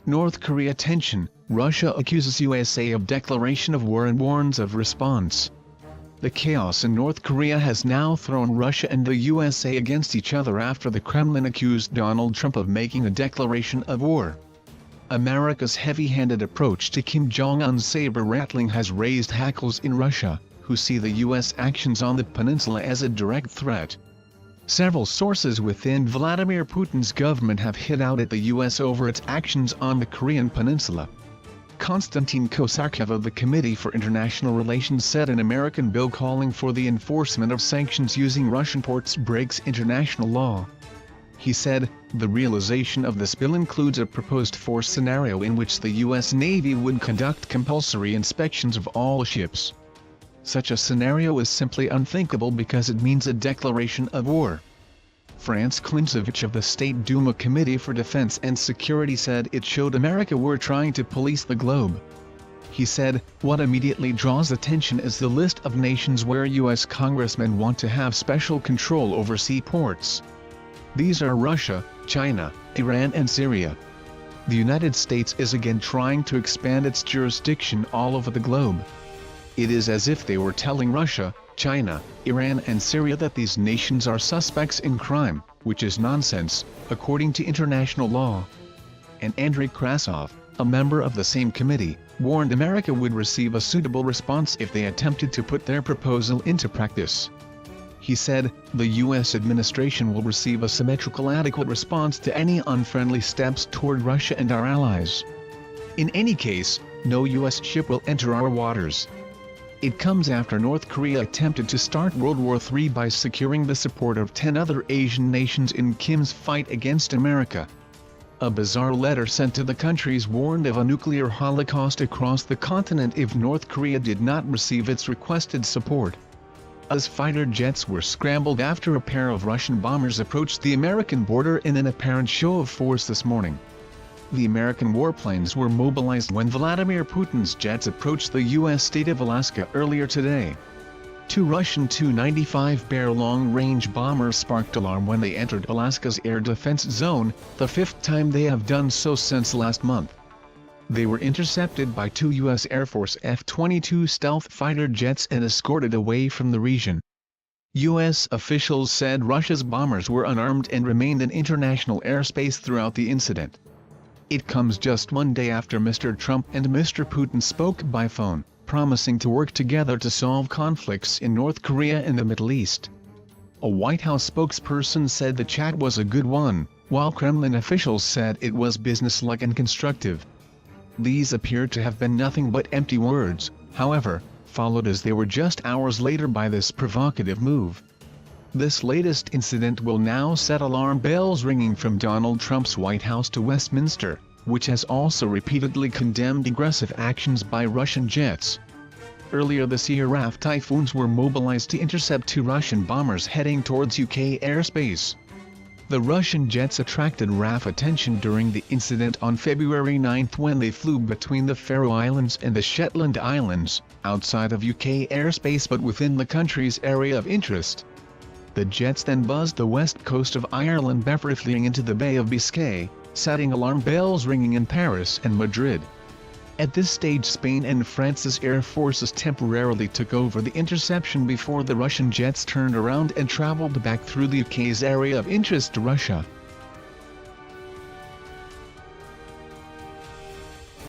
North Korea tension, Russia accuses USA of declaration of war and warns of response. The chaos in North Korea has now thrown Russia and the USA against each other after the Kremlin accused Donald Trump of making a declaration of war. America's heavy-handed approach to Kim Jong-un's saber-rattling has raised hackles in Russia, who see the U.S. actions on the peninsula as a direct threat. Several sources within Vladimir Putin's government have hit out at the U.S. over its actions on the Korean peninsula. Konstantin Kosarkov of the Committee for International Relations said an American bill calling for the enforcement of sanctions using Russian ports breaks international law. He said, the realization of this bill includes a proposed force scenario in which the U.S. Navy would conduct compulsory inspections of all ships. Such a scenario is simply unthinkable because it means a declaration of war. Franz Klintsevich of the State Duma Committee for Defense and Security said it showed America were trying to police the globe. He said, what immediately draws attention is the list of nations where U.S. congressmen want to have special control over seaports. These are Russia, China, Iran and Syria. The United States is again trying to expand its jurisdiction all over the globe. It is as if they were telling Russia, China, Iran and Syria that these nations are suspects in crime, which is nonsense, according to international law. And Andrei Krasov, a member of the same committee, warned America would receive a suitable response if they attempted to put their proposal into practice. He said, the U.S. administration will receive a symmetrical adequate response to any unfriendly steps toward Russia and our allies. In any case, no U.S. ship will enter our waters. It comes after North Korea attempted to start World War III by securing the support of 10 other Asian nations in Kim's fight against America. A bizarre letter sent to the countries warned of a nuclear holocaust across the continent if North Korea did not receive its requested support. As fighter jets were scrambled after a pair of Russian bombers approached the American border in an apparent show of force this morning. The American warplanes were mobilized when Vladimir Putin's jets approached the U.S. state of Alaska earlier today. 2 Russian Tu-95 long-range bombers sparked alarm when they entered Alaska's air defense zone, the 5th time they have done so since last month. They were intercepted by 2 U.S. Air Force F-22 stealth fighter jets and escorted away from the region. U.S. officials said Russia's bombers were unarmed and remained in international airspace throughout the incident. It comes just one day after Mr. Trump and Mr. Putin spoke by phone, promising to work together to solve conflicts in North Korea and the Middle East. A White House spokesperson said the chat was a good one, while Kremlin officials said it was businesslike and constructive. These appeared to have been nothing but empty words, however, followed as they were just hours later by this provocative move. This latest incident will now set alarm bells ringing from Donald Trump's White House to Westminster, which has also repeatedly condemned aggressive actions by Russian jets. Earlier this year RAF Typhoons were mobilized to intercept 2 Russian bombers heading towards UK airspace. The Russian jets attracted RAF attention during the incident on February 9 when they flew between the Faroe Islands and the Shetland Islands, outside of UK airspace but within the country's area of interest. The jets then buzzed the west coast of Ireland before fleeing into the Bay of Biscay, setting alarm bells ringing in Paris and Madrid. At this stage Spain and France's air forces temporarily took over the interception before the Russian jets turned around and traveled back through the UK's area of interest to Russia.